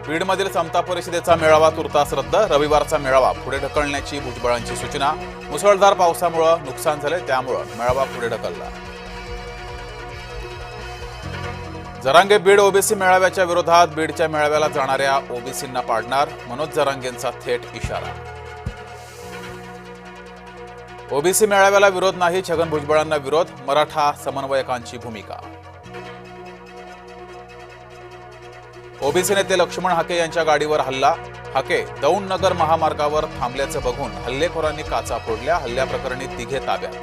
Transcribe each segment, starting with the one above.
बीडमधील समता परिषदेचा मेळावा तुर्तास रद्द. रविवारचा मेळावा पुढे ढकलण्याची भुजबळांची सूचना. मुसळधार पावसामुळे नुकसान झाले, त्यामुळे मेळावा पुढे ढकलला. जरांगे बीड ओबीसी मेळाव्याच्या विरोधात. बीडच्या मेळाव्याला जाणाऱ्या ओबीसींना पाडणार, मनोज जरांगेंचा थेट इशारा. ओबीसी मेळाव्याला विरोध नाही, छगन भुजबळांना विरोध. मराठा समन्वयकांची भूमिका. ओबीसी नेते लक्ष्मण हाके यांच्या गाडीवर हल्ला. हाके दौंड नगर महामार्गावर थांबल्याचं बघून हल्लेखोरांनी काचा फोडल्या. हल्ल्याप्रकरणी तिघे ताब्यात.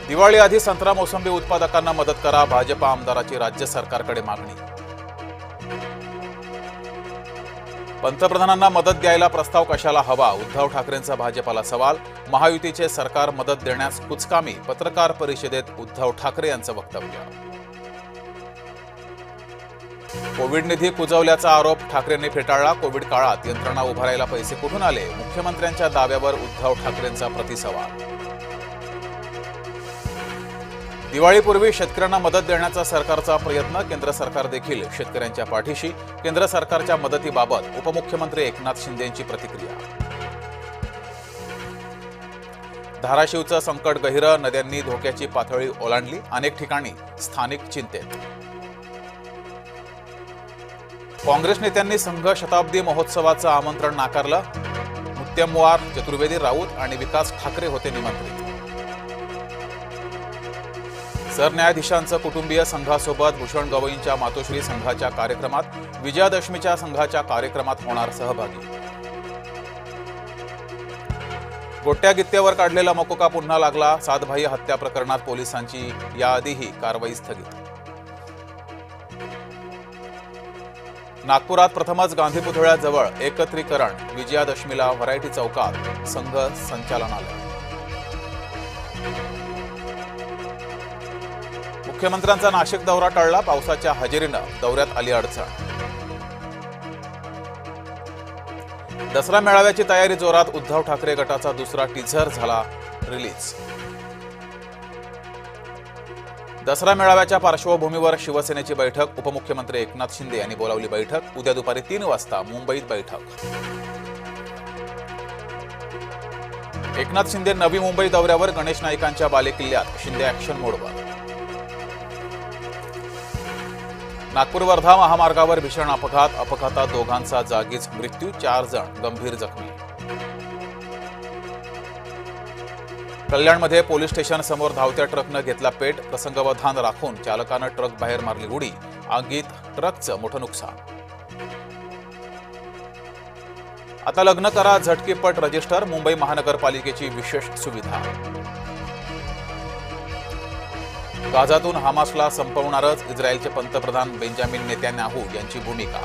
दिवाळीआधी संत्रा मोसंबी उत्पादकांना मदत करा. भाजपा आमदाराची राज्य सरकारकडे मागणी. पंतप्रधानांना मदत द्यायला प्रस्ताव कशाला हवा? उद्धव ठाकरेंचा भाजपाला सवाल. महायुतीचे सरकार मदत देण्यास कुचकामी. पत्रकार परिषदेत उद्धव ठाकरे यांचं वक्तव्य. कोविड निधी कुजवल्याचा आरोप ठाकरेंनी फेटाळला. कोविड काळात यंत्रणा उभारायला पैसे कुठून आले? मुख्यमंत्र्यांच्या दाव्यावर उद्धव ठाकरेंचा प्रतिसवाल. दिवाळीपूर्वी शेतकऱ्यांना मदत देण्याचा सरकारचा प्रयत्न. केंद्र सरकार देखील शेतकऱ्यांच्या पाठीशी. केंद्र सरकारच्या मदतीबाबत उपमुख्यमंत्री एकनाथ शिंदेंची प्रतिक्रिया. धाराशिवचं संकट गहिरं. नद्यांनी धोक्याची पातळी ओलांडली. अनेक ठिकाणी स्थानिक चिंतेत. काँग्रेस नेत्यांनी संघ शताब्दी महोत्सवाचं आमंत्रण नाकारलं. मुत्तेमवार, चतुर्वेदी राऊत आणि विकास ठाकरे होते निमंत्रित. सरन्यायाधीशांचं कुटुंबीय संघासोबत. भूषण गवईंच्या मातोश्री संघाच्या कार्यक्रमात. विजयादशमीच्या संघाच्या कार्यक्रमात होणार सहभागी. गोट्या गित्त्यावर काढलेला मकोका पुन्हा लागला. सातभाई हत्या प्रकरणात पोलिसांची याआधीही कारवाई स्थगित. नागपुरात प्रथमच गांधी पुतळ्याजवळ एकत्रीकरण. विजयादशमीला व्हरायटी चौकात संघ संचालनालय. मुख्यमंत्र्यांचा नाशिक दौरा टळला. पावसाच्या हजेरीनं दौऱ्यात आली अडचण. दसरा मेळाव्याची तयारी जोरात. उद्धव ठाकरे गटाचा दुसरा टीझर झाला रिलीज. दसरा मेळाव्याच्या पार्श्वभूमीवर शिवसेनेची बैठक. उपमुख्यमंत्री एकनाथ शिंदे यांनी बोलावली बैठक. उद्या दुपारी 3 वाजता मुंबईत बैठक. एकनाथ शिंदे नवी मुंबई दौऱ्यावर. गणेश नाईकांच्या बालेकिल्ल्यात शिंदे ॲक्शन मोडवर. नागपूर वर्धा महामार्गावर भीषण अपघात. अपघातात दोघांचा जागीच मृत्यू. 4 जण गंभीर जखमी. कल्याणमध्ये पोलीस स्टेशन समोर धावत्या ट्रकनं घेतला पेट. प्रसंगावधान राखून चालकानं ट्रक बाहेर मारली उडी. आगीत ट्रकचं मोठं नुकसान. आता लग्न करा झटकीपट रजिस्टर. मुंबई महानगरपालिकेची विशेष सुविधा. गाझातून हमासला संपवणारच. इस्रायलचे पंतप्रधान बेंजामिन नेतान्याहू यांची भूमिका.